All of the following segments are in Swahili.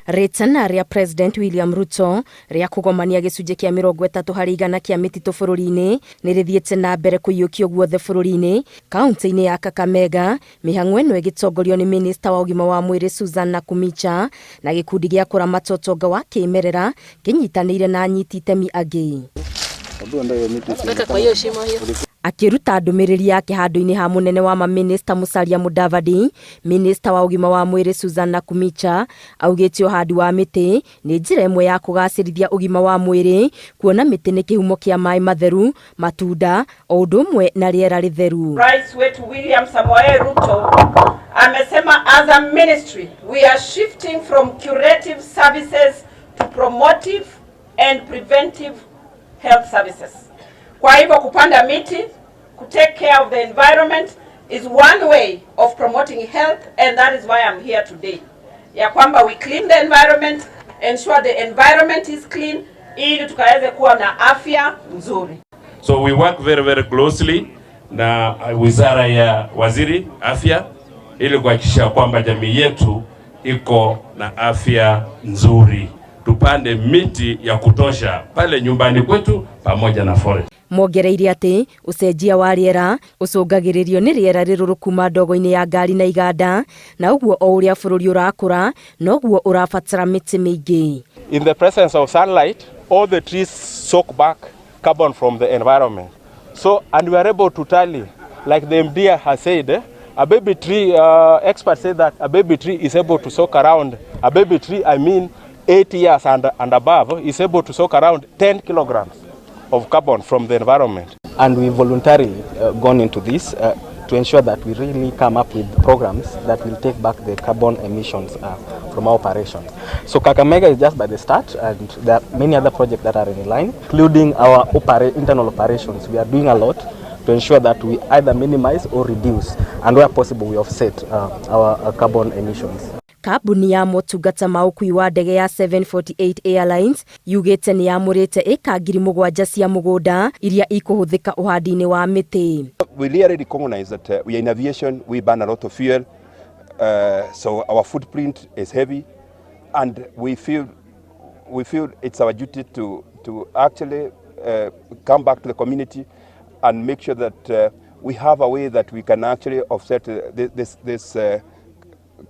Ritana ria President William Ruto ria kugomania gicunjĩ kĩa 30% kĩa mĩtitũ bũrũri-inĩ nĩ rithiĩte na mbere kũiyũkio guothe bũrũri-inĩ. Kaunti-inĩ ya Kakamega mĩhang'o ĩno ĩgĩtongorio nĩ Minister wa ũgima wa mwĩrĩ Susan Nakhumicha na gĩkundi gĩa kũramata ũtonga wa kĩmerera kĩnyitanĩire na anyiti itemi angĩ. Akiruta ndũmĩrĩri yake handũ-inĩ ha munene wa maminista Musalia Mudavadi, Minister wa ũgima wa mwĩrĩ Susan Nakhumicha augĩte ũhandi wa mĩtĩ nĩ njĩra ĩmwe ya kũgacĩrithia ũgima wa mwĩrĩ, kuona mĩtĩ nĩ kĩhumo kĩa maĩ matheru, matunda, o ũndũ ũmwe na rĩera rĩtheru. Rais wetu William Samoei Ruto amesema as a ministry we are shifting from curative services to promotive and preventive health services. Kwa hivyo kupanda miti, to take care of the environment is one way of promoting health, and that is why I'm here today. Ya kwamba we clean the environment, ensure the environment is clean, ili tukaweze kuwa na afya nzuri. So we work very closely na wizara ya waziri afya ili kuhakikisha kwamba jamii yetu iko na afya nzuri. Tupande miti ya kutosha pale nyumbani kwetu pamoja na forest. Mongereire atĩ ũcenjia wa rĩera ũcũngagĩrĩrio nĩ rĩera rĩrũrũ kuma ndogo-inĩ ya ngari na iganda, na ũguo o ũrĩa bũrũri ũrakũra noguo ũrabatara mĩtĩ mĩingĩ. In the presence of sunlight, all the trees soak back carbon from the environment. So, and we are able to tally, like the MD has said, a baby tree, experts say that a baby tree is able to soak around, a baby tree, I mean 8 years and above, is able to soak around 10 kilograms of carbon from the environment. And we voluntarily gone into this to ensure that we really come up with programs that will take back the carbon emissions from our operations. So Kakamega is just by the start, and there are many other projects that are in line, including our internal operations. We are doing a lot to ensure that we either minimize or reduce, and where possible we offset our carbon emissions. Kambuni ya motungata ma ũkui wa ndege ya 748 Airlines yugĩte nĩ yamũrĩte ĩka 7,000 cia mũgũnda iria ikũhũthĩka ũhandi-inĩ wa mĩtĩ. We really recognize that we are in aviation, we burn a lot of fuel, so our footprint is heavy, and we feel it's our duty to actually come back to the community and make sure that we have a way that we can actually offset this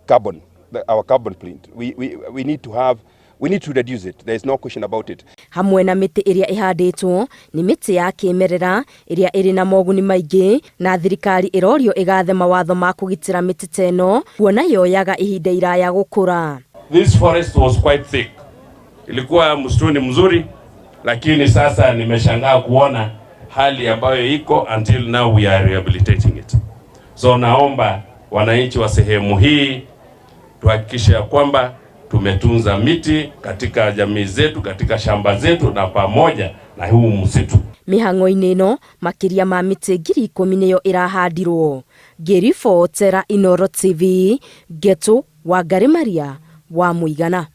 carbon. Our carbon print. We need to reduce it. There is no question about it. Hamwe na mĩtĩ ĩrĩa ĩhandĩtwo nĩ mĩtĩ ya kĩmerera ĩrĩa ĩrĩ na moguni maingĩ, na thirikari ĩrorio ĩgathe mawatho ma kũgitĩra mĩtĩ teno kuona yoyaga ihinda iraya gũkũra. This forest was quite thick. Ilikuwa msituni mzuri, lakini sasa nimeshangaa kuona hali ambayo iko until now we are rehabilitating it. So naomba wananchi wa sehemu hii tuhakikishe kwamba tumetunza miti katika jamii zetu, katika shamba zetu na pamoja na huu msitu. Mĩhang'o-inĩ ĩno makĩria ma mĩtĩ 10,000 nĩyo ĩrahandirwo. Ngĩribotera Inooro TV, Geto wa Maria wa Mũigana.